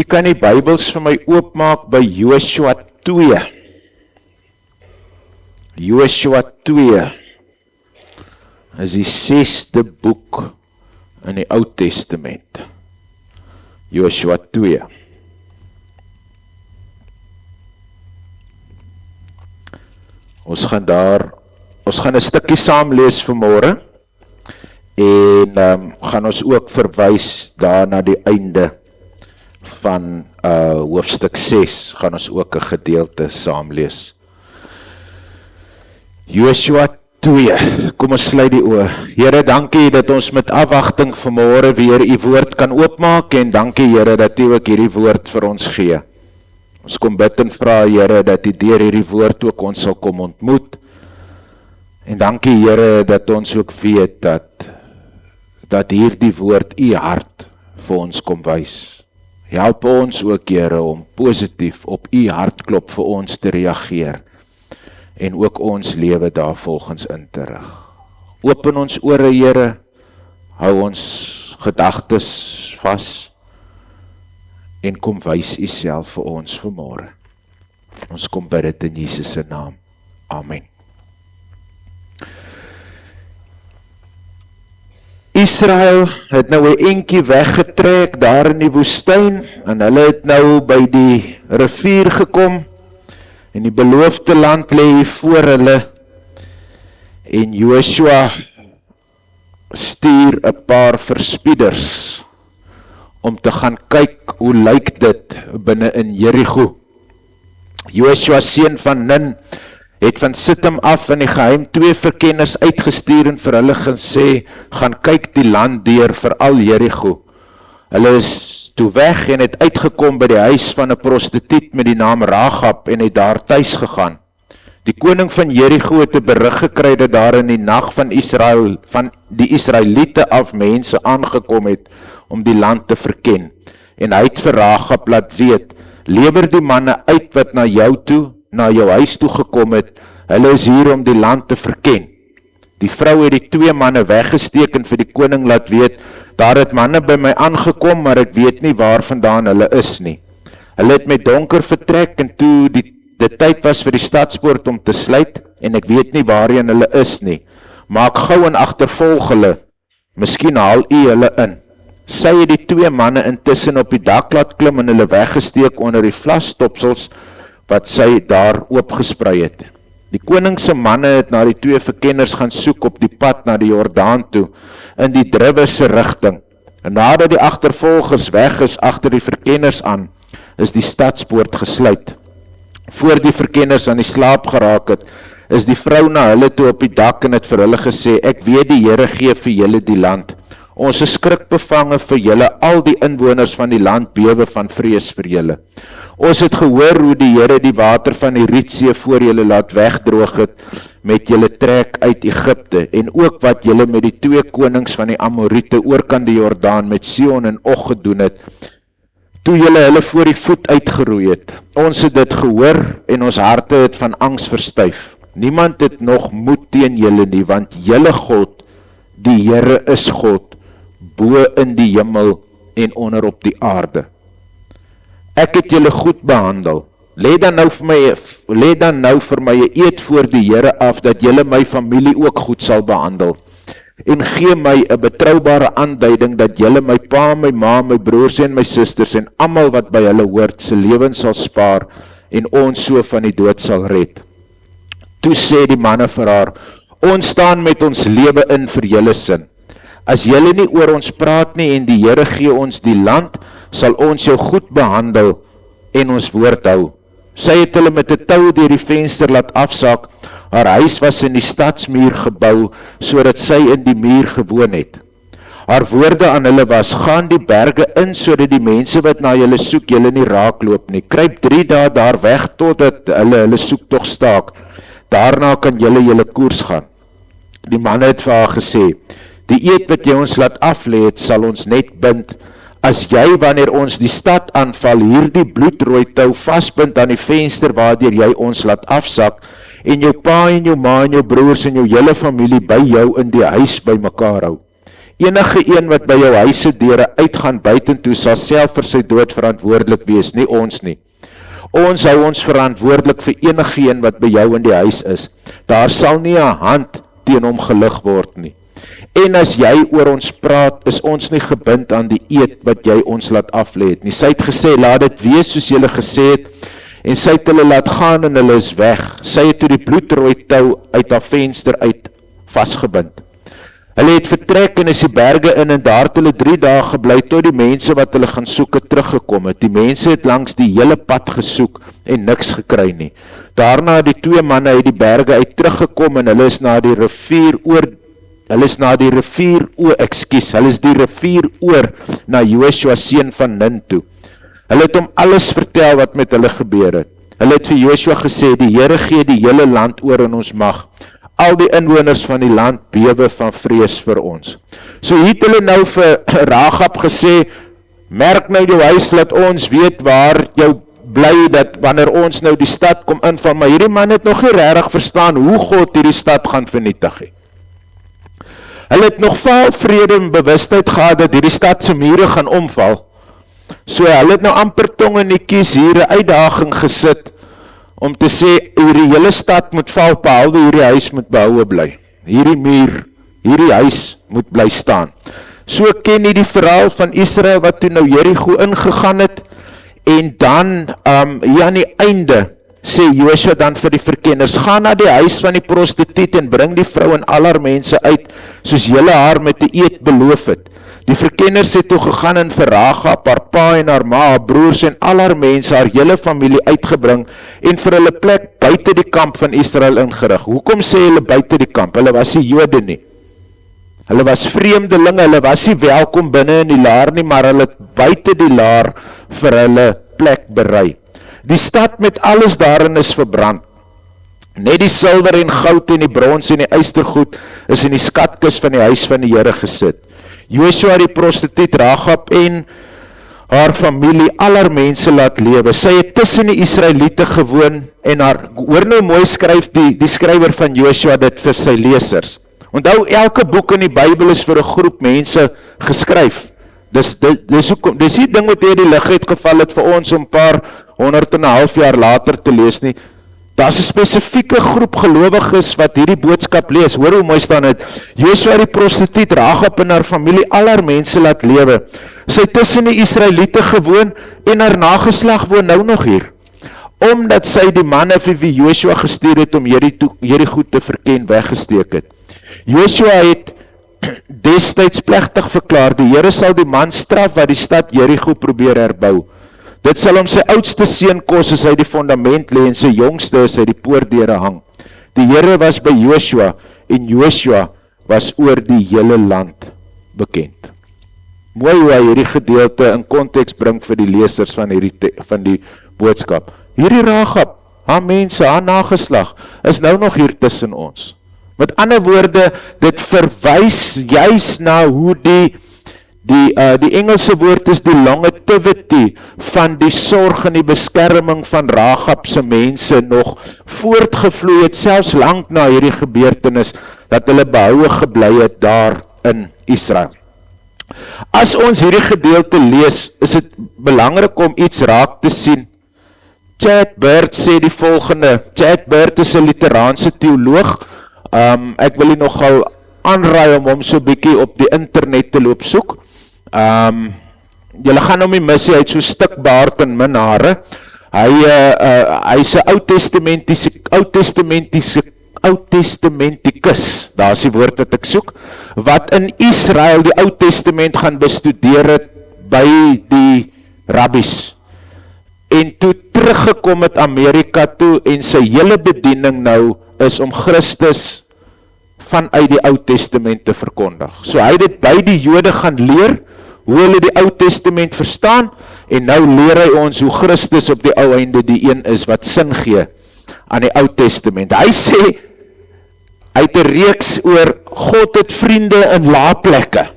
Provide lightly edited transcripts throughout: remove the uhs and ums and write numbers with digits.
Jy kan die Bybels vir my oopmaak by Joshua 2. Joshua 2 is die 6de boek in die Ou Testament. Joshua 2. Ons gaan 'n stukkie saam lees vanmôre en gaan ons ook verwys daar na die einde van hoofstuk 6, gaan ons ook 'n gedeelte saam lees. Joshua 2, kom ons sluit die oë. Here, dankie dat ons met afwagting vanmôre weer u woord kan oopmaak en dankie Here dat u ook hierdie woord vir ons gee. Ons kom bid en vra Here dat u deur hierdie woord ook ons sal kom ontmoet. En dankie Here dat ons ook weet dat hierdie woord u hart vir ons kom wys. Help ons ook Here om positief op u hartklop vir ons te reageer en ook ons lewe daarvolgens in te rig. Open ons ore Here, hou ons gedagtes vas en kom wys u self vir ons vanmôre. Ons kom bid dit in Jesus se naam. Amen. Israel het nou 'n entjie weggetrek daar in die woestyn en hulle het nou by die rivier gekom en die beloofde land lê hier voor hulle en Joshua stuur 'n paar verspieders om te gaan kyk hoe lyk dit binne in Jerigo. Joshua seun van Nun het van Sittim af in die geheim 2 verkenners uitgestuur en vir hulle gesê, gaan kyk die land deur, veral Jerigo. Hulle is toe weg en het uitgekom by die huis van 'n prostituut met die naam Rahab en het daar tuis gegaan. Die koning van Jerigo het 'n berig gekry dat daar in die nag van die Israeliete af mense aangekom het om die land te verken. En hy het vir Rahab laat weet, lewer die manne uit wat na jou huis toe gekom het, hulle is hier om die land te verken. Die vrou het die 2 manne weggesteek en vir die koning laat weet, daar het manne by my aangekom, maar ek weet nie waar vandaan hulle is nie. Hulle het met donker vertrek en toe die tyd was vir die stadspoort om te sluit en ek weet nie waarheen hulle is nie. Maak gou en agtervolg hulle, miskien haal u hulle in. Sy het die 2 manne intussen op die dak laat klim en hulle weggesteek onder die vlasstopsels wat sy daar oopgesprei het. Die koning se manne het na die 2 verkenners gaan soek op die pad na die Jordaan toe, in die druwe se rigting. En nadat die agtervolgers weg is agter die verkenners aan, is die stadspoort gesluit. Voor die verkenners aan die slaap geraak het, is die vrou na hulle toe op die dak en het vir hulle gesê, ek weet die Here gee vir julle die land. Ons is skrikbevange vir julle, al die inwoners van die land bewe van vrees vir julle. Ons het gehoor hoe die Here die water van die Rietsee voor julle laat wegdroog het met julle trek uit Egipte en ook wat julle met die 2 konings van die Amoriete oorkant die Jordaan met Sihon en Og gedoen het, toe julle hulle voor die voet uitgeroei het. Ons het dit gehoor en ons harte het van angs verstyf. Niemand het nog moed teen julle nie, want julle God, die Here is God, bo in die hemel en onder op die aarde. Ek het julle goed behandel. Lê dan nou vir my 'n eed voor die Here af, dat julle my familie ook goed sal behandel. En gee my 'n betroubare aanduiding, dat julle my pa, my ma, my broers en my susters en almal wat by hulle hoort, se lewens sal spaar en ons so van die dood sal red. Toe sê die manne vir haar, ons staan met ons lewe in vir julle sin. As julle nie oor ons praat nie en die Here gee ons die land, sal ons jou goed behandel en ons woord hou. Sy het hulle met 'n tou deur die venster laat afsak. Haar huis was in die stadsmuur gebou, sodat sy in die muur gewoon het. Haar woorde aan hulle was, gaan die berge in, sodat die mense wat na julle soek, julle nie raakloop nie. Kruip 3 dae daar weg, totdat hulle soektog staak. Daarna kan julle koers gaan. Die manne het vir haar gesê, die eed wat jy ons laat aflê het, sal ons net bind, as jy, wanneer ons die stad aanval, hierdie bloedrooi tou vasbind aan die venster waardeur jy ons laat afsak, en jou pa en jou ma en jou broers en jou hele familie by jou in die huis by mekaar hou. Enige een wat by jou huis se deure uitgaan buitentoe sal self vir sy dood verantwoordelik wees, nie ons nie. Ons hou ons verantwoordelik vir enige een wat by jou in die huis is. Daar sal nie 'n hand teen hom gelig word nie. En as jy oor ons praat, is ons nie gebind aan die eed wat jy ons laat aflê het nie. Sy het gesê, laat dit wees soos julle gesê het, en sy het hulle laat gaan en hulle is weg. Sy het toe die bloedrooi tou uit haar venster uit vasgebind. Hulle het vertrek en is die berge in en daar het hulle 3 dae gebly tot die mense wat hulle gaan soek het teruggekom het. Die mense het langs die hele pad gesoek en niks gekry nie. Daarna het die 2 manne uit die berge uit teruggekom en hulle is die rivier oor na Joshua seun van Nun toe. Hulle het hom alles vertel wat met hulle gebeur het. Hulle het vir Joshua gesê, die Here gee die hele land oor in ons mag. Al die inwoners van die land bewe van vrees vir ons. So hier het hulle nou vir Rahab gesê, merk nou jou huis, laat ons weet waar jou bly, dat wanneer ons nou die stad kom inval, maar hierdie man het nog nie regtig verstaan hoe God hierdie stad gaan vernietig het. Hulle het nog veel vrede en bewustheid gehad dat hierdie stad se mure gaan omval. So hulle het nou amper tong in die kies hier 'n uitdaging gesit om te sê, hierdie hele stad moet val, behalwe hierdie huis moet behoue bly. Hierdie muur, hierdie huis moet bly staan. So ken jy die verhaal van Israel wat toe nou Jericho ingegaan het, en dan hier aan die einde sê Joshua dan vir die verkenners, gaan na die huis van die prostituut en bring die vrou en al haar mense uit, soos julle haar met die eed beloof het. Die verkenners het toe gegaan en vir Rahab, haar pa en haar ma, haar broers en al haar mense, haar hele familie uitgebring en vir hulle plek buite die kamp van Israel ingerig. Hoekom sê hulle buite die kamp? Hulle was nie Jode nie. Hulle was vreemdelinge, hulle was nie welkom binne in die laar nie, maar hulle het buite die laar vir hulle plek berei. Die stad met alles daarin is verbrand. Net die silwer en goud en die brons en die ystergoed is in die skatkis van die huis van die Here gesit. Joshua die prostituut Rahab en haar familie, al haar mense laat lewe. Sy het tussen die Israeliete gewoon en hoor nou mooi skryf die skrywer van Joshua dit vir sy lesers. Onthou, elke boek in die Bybel is vir 'n groep mense geskryf. Dis die ding wat hier die lig uitgeval het vir ons om 100,5 jaar later te lees nie. Daar's 'n spesifieke groep gelowiges wat hierdie boodskap lees. Hoor hoe mooi staan dit. Joshua die prostituut Rahab en haar familie, al haar mense laat lewe. Sy het tussen die Israeliete gewoon en haar nageslag woon nou nog hier. Omdat sy die manne vir wie Joshua gestuur het om Jericho te verken weggesteek het. Joshua het destyds plegtig verklaar, die Here sal die man straf wat die stad Jericho probeer herbou. Dit sal hom sy oudste seun kos as hy die fondament lê en sy jongste as hy die poortdeure hang. Die Here was by Joshua en Joshua was oor die hele land bekend. Mooi hoe hy hierdie gedeelte in konteks bring vir die lesers van die boodskap. Hierdie Rahab, haar mense, haar nageslag, is nou nog hier tussen ons. Met ander woorde, dit verwys juis na hoe die Engelse woord is die longevity van die sorg en die beskerming van Rahab se mense nog voortgevloei het, selfs lank na hierdie gebeurtenis, dat hulle behoue gebly het daar in Israel. As ons hierdie gedeelte lees, is dit belangrik om iets raak te sien. Chad Bird sê die volgende. Chad Bird is 'n literaanse teoloog. Ek wil nogal aanraai om hom so bietjie op die internet te loop soek. Julle gaan hom nie mis, hy het so stuk baard en min hare. Hy's 'n Oud-testamentikus, daar is die woord wat ek soek, wat in Israel die Oud Testament gaan bestudeer het by die rabbies. En toe teruggekom het Amerika toe en sy hele bediening nou is om Christus vanuit die Oud Testament te verkondig. So hy het dit by die Jode gaan leer, hoe hulle die Oud Testament verstaan, en nou leer hy ons hoe Christus op die ou einde die een is wat sin gee aan die Oud Testament. Hy sê, hy het 'n reeks oor God het vriende in laaplekke.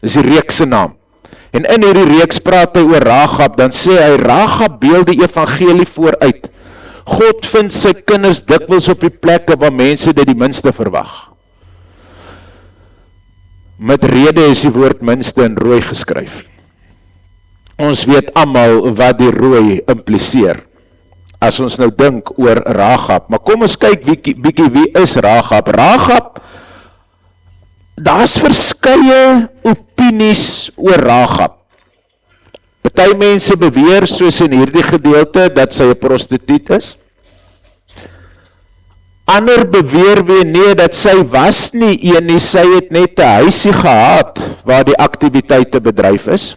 Dis die reeks se naam. En in hierdie reeks praat hy oor Rahab, dan sê hy, Rahab beeld die evangelie vooruit. God vind sy kinders dikwels op die plekke waar mense dit die minste verwag. Met rede is die woord minste in rooi geskryf. Ons weet almal wat die rooi impliseer, as ons nou dink oor Rahab. Maar kom ons kyk bietjie wie is Rahab? Rahab, daar's verskeie opinies oor Rahab. Party mense beweer, soos in hierdie gedeelte, dat sy 'n prostituut is. Ander beweer weer nee, dat sy was nie een nie, sy het net 'n huisie gehad, waar die aktiwiteite bedryf is.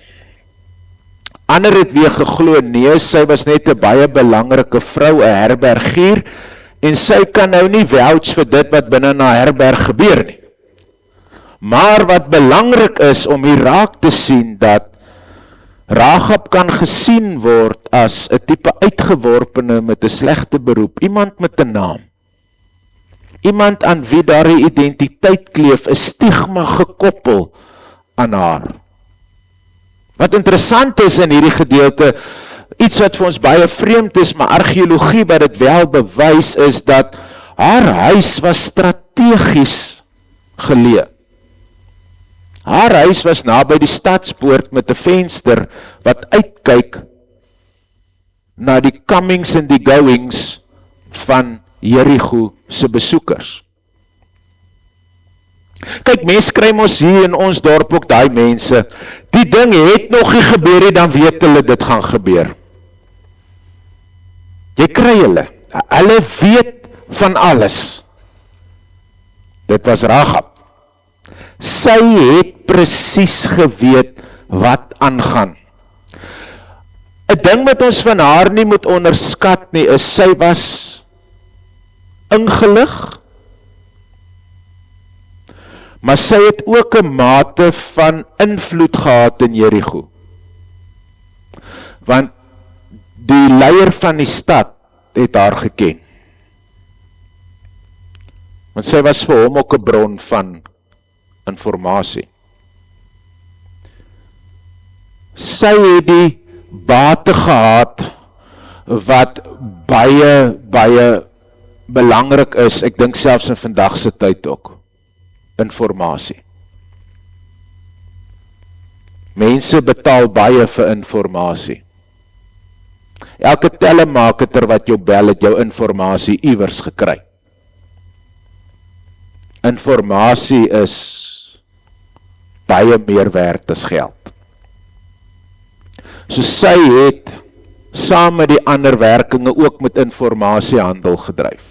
Ander het weer geglo, nee, sy was net 'n baie belangrike vrou, 'n herbergier, en sy kan nou nie vouch vir dit wat binne in haar herberg gebeur nie. Maar wat belangrik is om hier raak te sien, dat Rahab kan gesien word as 'n tipe uitgeworpene met 'n slegte beroep, iemand met 'n naam. Iemand aan wie daar 'n identiteit kleef, 'n stigma gekoppel aan haar. Wat interessant is in hierdie gedeelte, iets wat vir ons baie vreemd is, maar argeologie wat dit wel bewys, is dat haar huis was strategies geleë. Haar huis was naby die stadspoort met 'n venster wat uitkyk na die comings en die goings van Jericho se besoekers. Kyk, mense kry mos hier in ons dorp ook daai mense, die ding het nog nie gebeur nie, dan weet hulle dit gaan gebeur. Jy kry hulle weet van alles. Dit was Rahab. Sy het presies geweet wat aangaan. 'n Ding wat ons van haar nie moet onderskat nie, is sy was ingelig, maar sy het ook 'n mate van invloed gehad in Jericho. Want die leier van die stad het haar geken. Want sy was vir hom ook 'n bron van informasie. Sy het die bate gehad wat baie belangrik is, ek dink selfs in vandag se tyd ook, informasie. Mense betaal baie vir informasie. Elke telemarketer wat jou bel, het jou informasie iewers gekry. Informasie is baie meer werd as geld. So sy het saam met die ander werkinge ook met informasiehandel gedryf.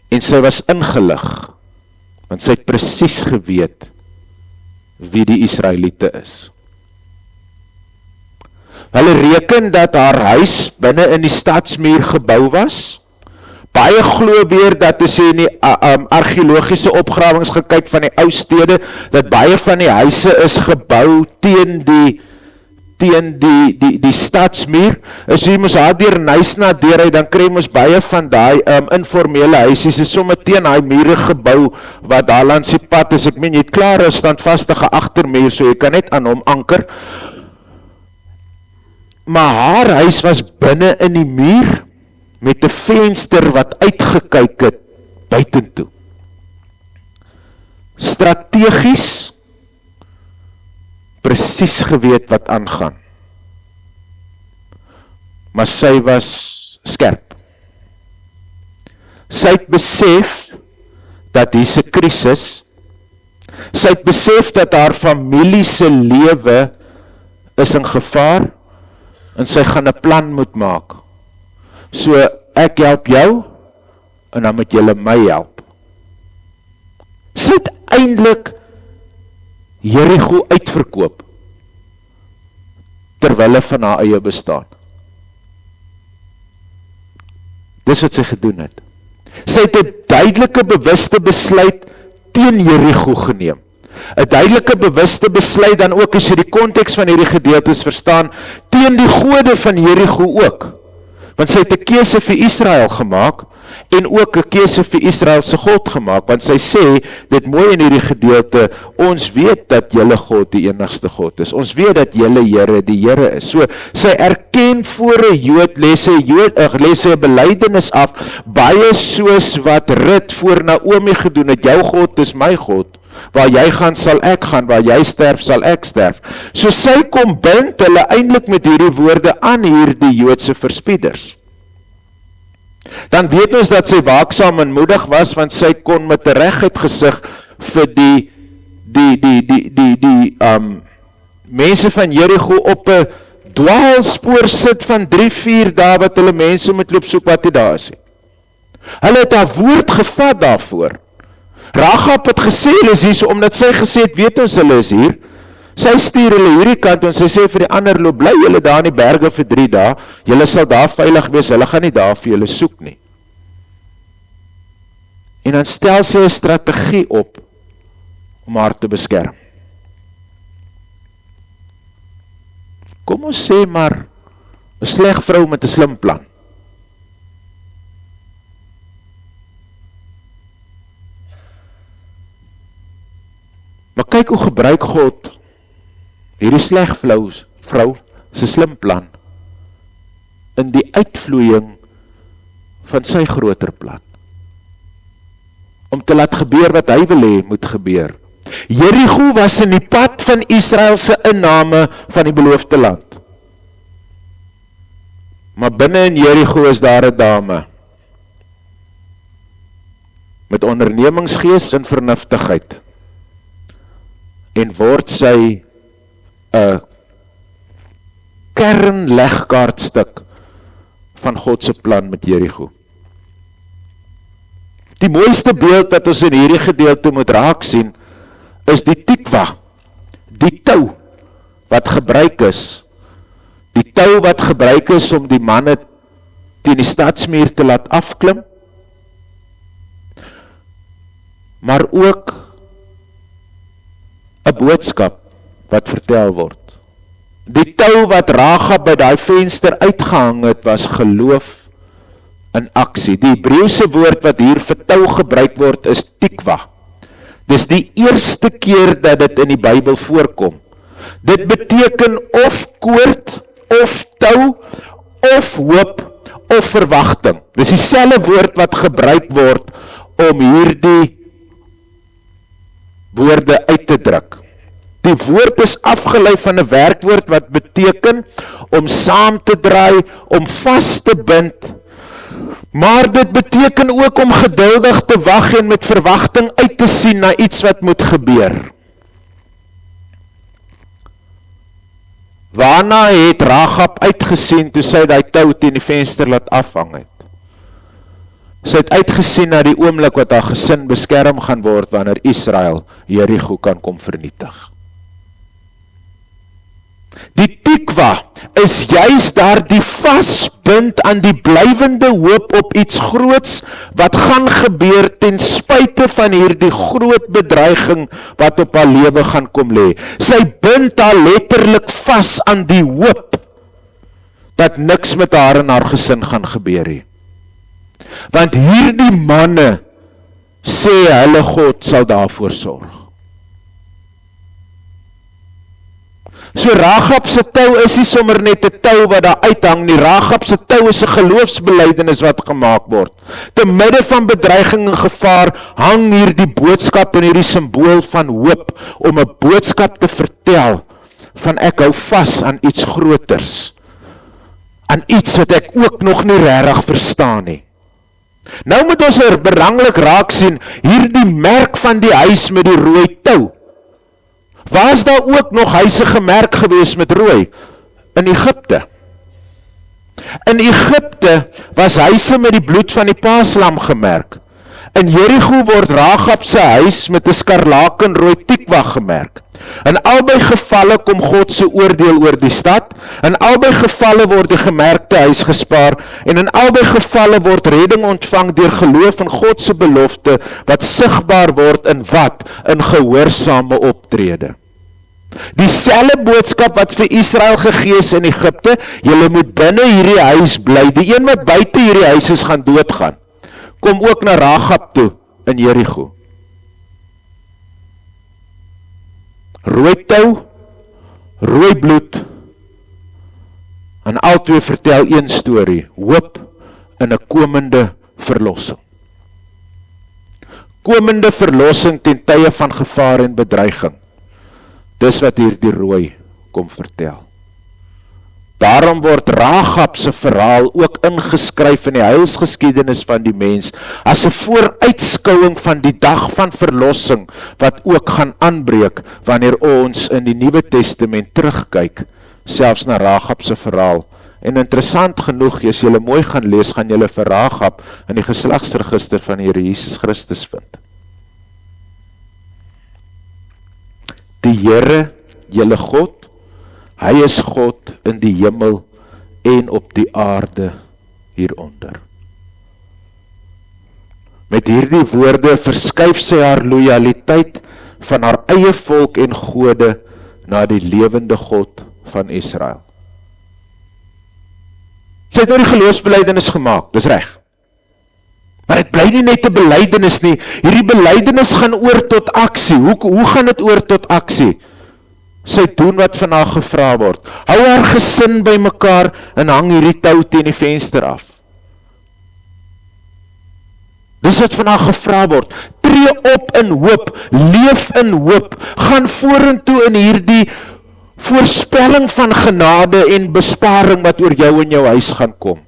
En sy was ingelig, want sy het presies geweet wie die Israeliete is. Hulle reken dat haar huis binne in die stadsmuur gebou was. Baie glo weer dat as jy in die argeologiese opgrawings gekyk van die ou stede, dat baie van die huise is gebou teen die stadsmuur. As jy mos daar deur Nysna deur, dan kry mos baie van daai informele huisies is sommer teen daai mure gebou wat daar langs die pad is. Ek meen jy het klaar 'n standvastige agtermuur, so jy kan net aan hom anker. Maar haar huis was binne in die muur met 'n venster wat uitgekyk het buitentoe. Strategies, presies geweet wat aangaan. Maar sy was skerp. Sy het besef dat hier's 'n krisis. Sy het besef dat haar familie se lewe is in gevaar en sy gaan 'n plan moet maak. So ek help jou en dan moet julle my help. Sy het eintlik Jericho uitverkoop terwille van haar eie bestaan. Dis wat sy gedoen het. Sy het 'n duidelike bewuste besluit teen Jericho geneem. 'n duidelike bewuste besluit dan ook as jy die konteks van hierdie gedeeltes verstaan, teen die gode van Jericho ook. Want sy het 'n keuse vir Israel gemaak, en ook 'n keuse vir Israel se God gemaak, want sy sê, dit mooi in hierdie gedeelte, ons weet dat julle God die enigste God is, ons weet dat julle Here die Here is, so sy erken voor 'n Jood, lê sy 'n belydenis af, baie soos wat Rut voor Naomi gedoen het, jou God is my God, waar jy gaan sal ek gaan, waar jy sterf sal ek sterf, so sy kom bind hulle eintlik met hierdie woorde aan hierdie Joodse verspieders. Dan weet ons dat sy waaksaam en moedig was, want sy kon met 'n reguit gesig vir die mense van Jericho op 'n dwaalspoor sit van 3-4 dae wat hulle mense moet loop soek wat daar is. Hulle het haar woord gevat daarvoor. Rahab het gesê hulle is hier, so omdat sy gesê het, weet ons hulle is hier. Sy stuur hulle hierdie kant en sy sê vir die ander loop, bly julle daar in die berge vir 3 dae, julle sal daar veilig wees, hulle gaan nie daar vir julle soek nie. En dan stel sy 'n strategie op om haar te beskerm. Kom ons sê maar 'n sleg vrou met 'n slim plan. Maar kyk hoe gebruik God hierdie sleg vrou se slim plan in die uitvloeiing van sy groter plan. Om te laat gebeur wat hy wil hê moet gebeur. Jericho was in die pad van Israel se inname van die beloofde land. Maar binne in Jericho is daar 'n dame met ondernemingsgees en vernuftigheid. En word sy 'n kernlegkaartstuk van God se plan met Jericho. Die mooiste beeld wat ons in hierdie gedeelte moet raak sien, is die tikwa, die tou wat gebruik is, om die manne teen die stadsmuur te laat afklim, maar ook 'n boodskap wat vertel word. Die tou wat Rahab by daai venster uitgehang het, was geloof in aksie. Die Hebreëse woord wat hier vir tou gebruik word is tikwa. Dis die eerste keer dat dit in die Bybel voorkom. Dit beteken of koord, of tou, of hoop, of verwagting. Dis dieselfde woord wat gebruik word om hierdie woorde uit te druk. Die woord is afgelei van 'n werkwoord wat beteken om saam te draai, om vas te bind, maar dit beteken ook om geduldig te wag en met verwagting uit te sien na iets wat moet gebeur. Waarna het Rahab uitgesien toe sy daai tou teen die venster laat afhang het? Sy het uitgesien na die oomblik wat haar gesin beskerm gaan word wanneer Israel Jericho kan kom vernietig. Die tikwa is juis daar die vasbind aan die blywende hoop op iets groots wat gaan gebeur ten spyte van hierdie groot bedreiging wat op haar lewe gaan kom lê. Sy bind haar letterlik vas aan die hoop dat niks met haar en haar gesin gaan gebeur nie. Want hierdie manne sê hulle God sal daarvoor sorg. So Rahab se tou is nie sommer net 'n tou wat daar uithang nie. Rahab se tou is 'n geloofsbelydenis wat gemaak word. Te midde van bedreiging en gevaar hang hier die boodskap en hierdie simbool van hoop om 'n boodskap te vertel van ek hou vas aan iets groters. Aan iets wat ek ook nog nie regtig verstaan nie. Nou moet ons belangrik raak sien hierdie merk van die huis met die rooi tou. Waar is daar ook nog huise gemerk gewees met rooi? In Egipte. In Egipte was huise met die bloed van die paaslam gemerk. In Jericho word Rahab se huis met 'n skarlakenrooi tikwa gemerk. In albei gevalle kom God se oordeel oor die stad. In albei gevalle word die gemerkte huis gespaar en in albei gevalle word redding ontvang deur geloof in God se belofte wat sigbaar word in wat? In gehoorsame optrede. Dieselfde boodskap wat vir Israel gegee is in Egipte, julle moet binne hierdie huis bly. Die een wat buite hierdie huis is gaan doodgaan. kom ook na Rahab toe in Jerigo. Rooi tou, rooi bloed, en albei vertel een storie, hoop in 'n komende verlossing. Komende verlossing ten tye van gevaar en bedreiging. Dis wat hier die rooi kom vertel. Daarom word Rahab se verhaal ook ingeskryf in die heilsgeskiedenis van die mens, as 'n vooruitskouing van die dag van verlossing, wat ook gaan aanbreek, wanneer ons in die Nuwe Testament terugkyk, selfs na Rahab se verhaal. En interessant genoeg, as julle mooi gaan lees, gaan julle vir Rahab in die geslagsregister van die Here Jesus Christus vind. Die Here, julle God, hy is God in die hemel en op die aarde hieronder. Met hierdie woorde verskuif sy haar lojaliteit van haar eie volk en gode na die lewende God van Israel. Sy het nou die geloofsbelijdenis gemaak, dis reg. Maar dit bly nie net 'n belydenis nie, hierdie belydenis gaan oor tot aksie. Hoe gaan dit oor tot aksie? Sy doen wat van haar gevra word. Hou haar gesin by mekaar en hang hierdie tou teen die venster af. Dis wat van haar gevra word. Tree op in hoop, leef in hoop, gaan vorentoe in hierdie voorspelling van genade en besparing wat oor jou en jou huis gaan kom.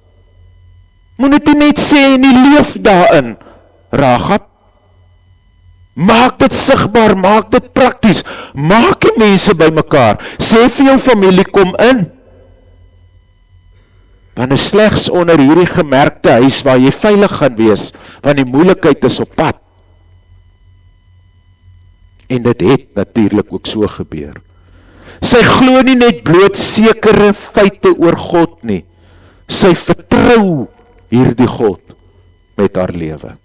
Moet dit nie net sê en nie, leef daarin, Rahab. Maak dit sigbaar, maak dit prakties, maak die mense by mekaar, sê vir jou familie, kom in. Want is slegs onder hierdie gemerkte huis waar jy veilig gaan wees, want die moeilikheid is op pad. En dit het natuurlik ook so gebeur. Sy glo nie net bloot sekere feite oor God nie, sy vertrou hierdie God met haar lewe.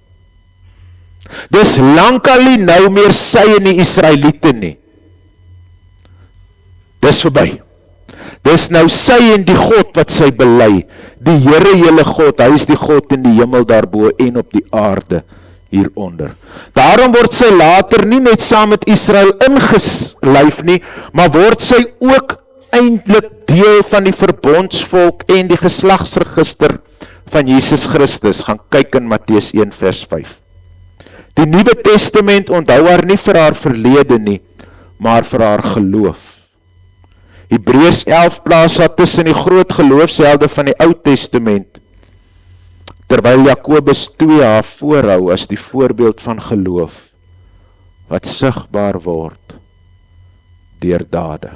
Dis lankal nie nou meer sy en die Israeliete nie. Dis verby. Dis nou sy en die God wat sy bely. Die Here julle God, hy is die God in die hemel daarbo en op die aarde hieronder. Daarom word sy later nie net saam met Israel ingeslyf nie, maar word sy ook eintlik deel van die verbondsvolk en die geslagsregister van Jesus Christus. Gaan kyk in Matteus 1 vers 5. Die Nuwe Testament onthou haar nie vir haar verlede nie, maar vir haar geloof. Hebreërs 11 plaas haar tussen die groot geloofshelde van die Ou Testament, terwyl Jakobus 2 haar voorhou as die voorbeeld van geloof, wat sigbaar word deur dade.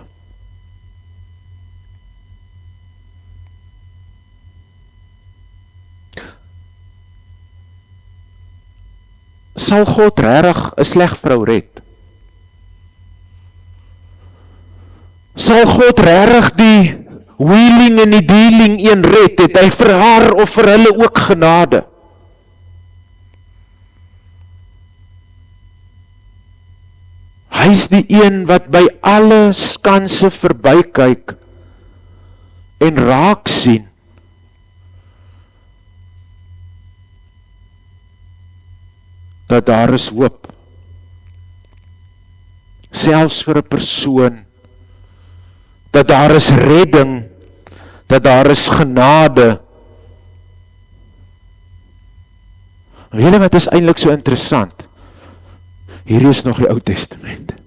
Sal God regtig 'n sleg vrou red? Sal God regtig die wheeling en die dealing een red? Het hy vir haar of vir hulle ook genade? Hy is die een wat by alle skanse verbykyk en raak sien. Dat daar is hoop. Selfs vir 'n persoon. Dat daar is redding. Dat daar is genade. Weet julle wat is eintlik so interessant? Hier is nog die Ou Testament.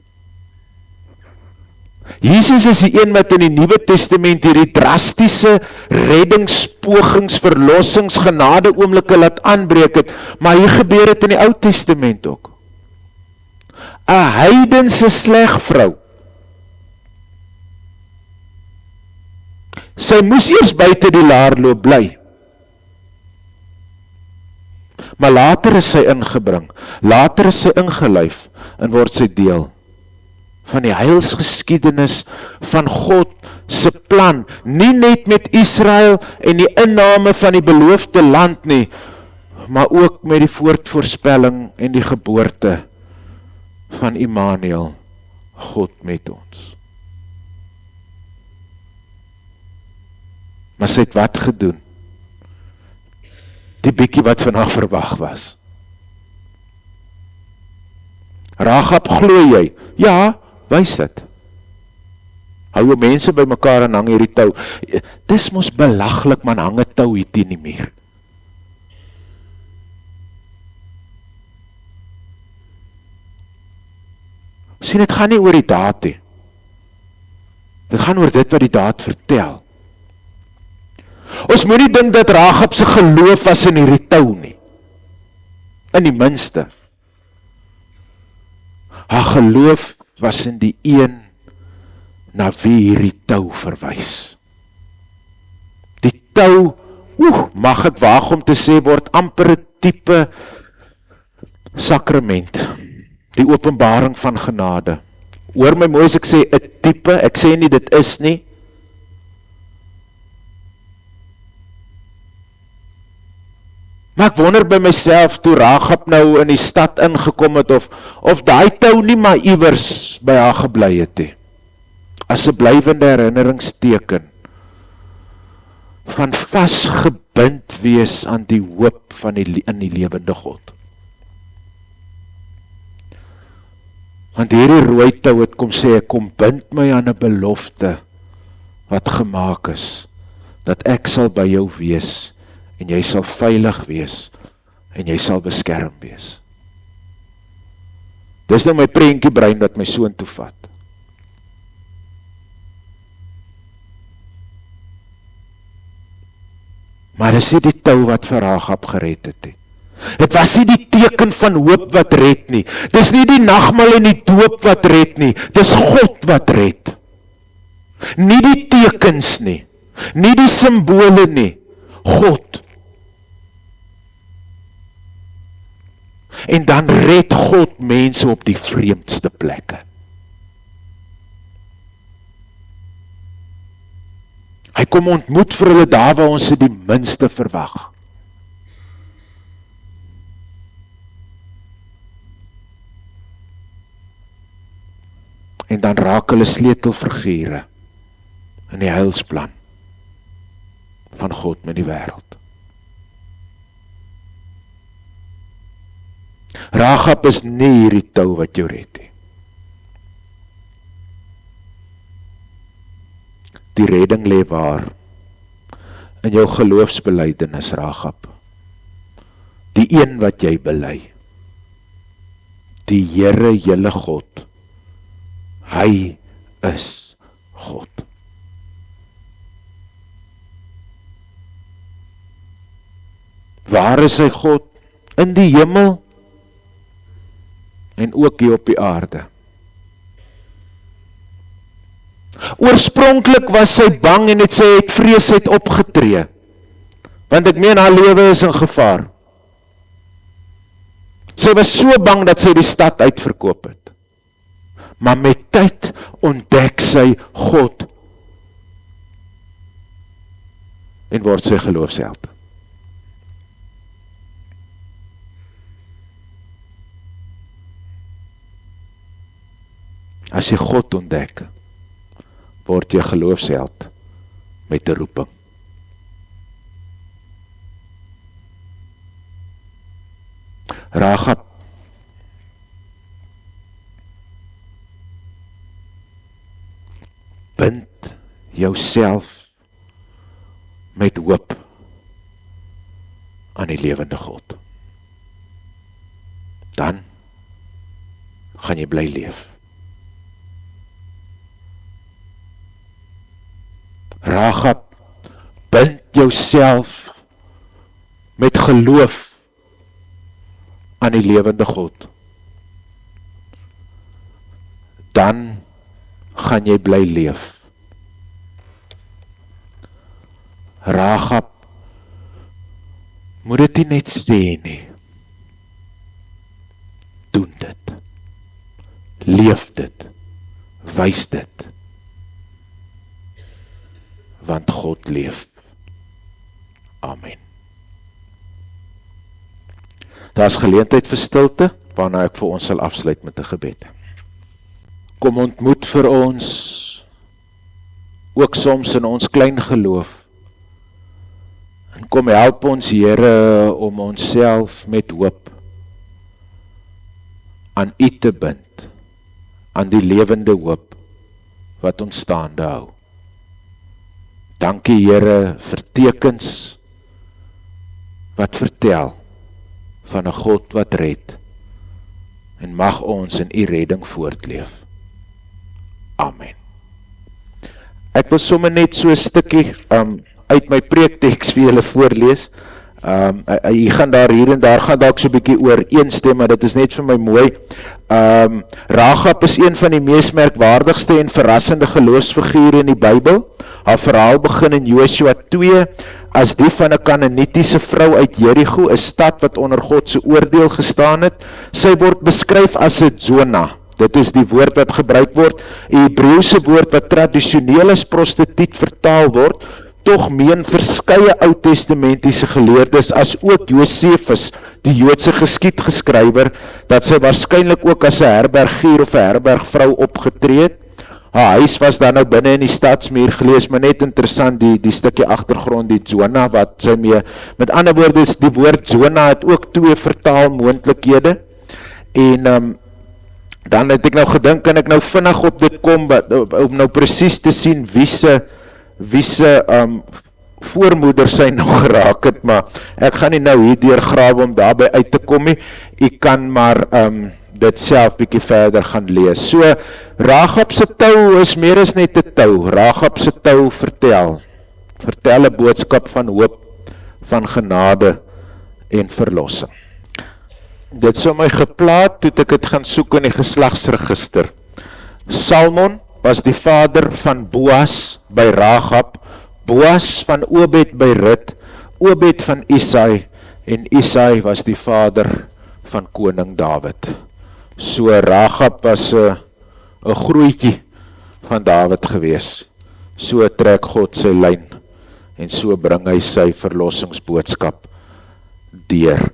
Jesus is die een wat in die Nuwe Testament hierdie drastiese reddingspogings, verlossings, genade oomblikke laat aanbreek het, maar hier gebeur het in die Ou Testament ook. 'n heidense slegvrou. Sy moes eers buite die laarloop bly. Maar later is sy ingebring, later is sy ingelyf en word sy deel van die heilsgeskiedenis van God se plan, nie net met Israel en die inname van die beloofde land nie, maar ook met die voortvoorspelling en die geboorte van Immanuel, God met ons. Maar sy het wat gedoen? die bietjie wat vandag verwag was. Rahab, glo jy? Ja, wys dit. Hou mense by mekaar en hang hierdie tou. Dis mos belaglik, man, hang 'n tou hier teen die muur. Sien, dit gaan nie oor die daad nie. Dit gaan oor dit wat die daad vertel. Ons moet nie dink dat Rahab se geloof was in hierdie tou nie. In die minste. Haar geloof was in die een na wie hierdie tou verwys. Die tou, mag het waag om te sê, word amper 'n tipe sakrament. Die openbaring van genade. Hoor my mooi as ek sê 'n tipe, ek sê nie dit is nie. Maar ek wonder by myself, toe Rahab nou in die stad ingekom het, of daai tou nie maar iewers by haar gebly het nie. As 'n blywende herinneringsteken van vasgebind wees aan die hoop van in die lewende God. Want hierdie rooi tou het kom sê, ek kom bind my aan 'n belofte wat gemaak is, dat ek sal by jou wees, en jy sal veilig wees, en jy sal beskerm wees. Dis nou my prentjie brein wat my soontoe vat. Maar dis nie die tou wat vir Rahab gered het nie. Dit was nie die teken van hoop wat red nie. Dis nie die nagmaal en die doop wat red nie. Dis God wat red. Nie die tekens nie. Nie die simbole nie. God. En dan red God mense op die vreemdste plekke. Hy kom ontmoet vir hulle daar waar ons dit die minste verwag. En dan raak hulle sleutelfigure in die heilsplan van God met die wêreld. Rahab is nie hierdie tou wat jou red nie. Die redding lê waar? In jou geloofsbelydenis, Rahab. Die een wat jy bely. Die Here, julle God. Hy is God. Waar is hy God? In die hemel en ook hier op die aarde. Oorspronklik was sy bang en het sy het vrees het opgetree. Want ek meen haar lewe is in gevaar. Sy was so bang dat sy die stad uitverkoop het. Maar met tyd ontdek sy God en word sy geloofsheld. As jy God ontdek, word jy geloofsheld met 'n roeping. Rahab bind jouself met hoop aan die lewende God. Dan gaan jy bly leef. Rahab, bind jouself met geloof aan die lewende God. Dan gaan jy bly leef. Rahab, moet dit nie net sê nie. Doen dit. Leef dit. Wys dit. Want God leef. Amen. Daar is geleentheid vir stilte, waarna ek vir ons sal afsluit met 'n gebed. Kom ontmoet vir ons, ook soms in ons klein geloof, in kom help ons, Here, om onsself met hoop aan U te bind, aan die lewende hoop wat ons staande hou. Dankie, Here, vir tekens wat vertel van 'n God wat red, en mag ons in U redding voortleef. Amen. Ek wil sommer net so 'n stukkie uit my preekteks vir julle voorlees. Hier en daar gaan dalk so 'n bietjie ooreenstem, maar dit is net vir my mooi. Rahab is een van die mees merkwaardigste en verrassende geloofsfigure in die Bybel. Haar verhaal begin in Josua 2 as die van 'n Kanaanitiese vrou uit Jerigo, 'n stad wat onder God se oordeel gestaan het. Sy word beskryf as 'n Zona. Dit is die woord wat gebruik word, 'n Hebreëse woord wat tradisioneel as prostituut vertaal word. Tog meen verskeie Oud-testamentiese geleerdes as ook Josefus, die Joodse geskiedgeskrywer, dat sy waarskynlik ook as 'n herbergier of 'n herbergvrou opgetree het. Haar huis was dan nou binne in die stadsmuur gelees, maar net interessant die stukkie agtergrond, die Zona wat sy mee, met ander woorde, die woord Zona het ook 2 vertaalmoontlikhede. En dan het ek nou gedink, kan ek nou vinnig op dit kom, om nou presies te sien wie se voormoeder sy nog geraak het, maar ek gaan nie nou hier deurgrawe om daarby uit te kom nie. Ek kan maar dit self bietjie verder gaan lees. So, Rahab se tou is meer as net 'n tou. Rahab se tou vertel 'n boodskap van hoop, van genade en verlossing. Dit sou my geplaat toe ek dit gaan soek in die geslagsregister. Salmon was die vader van Boas by Rahab, Boas van Obed by Rut, Obed van Isai, en Isai was die vader van koning Dawid. So Rahab was 'n grootjie van Dawid gewees. So trek God sy lyn, en so bring hy sy verlossingsboodskap deur.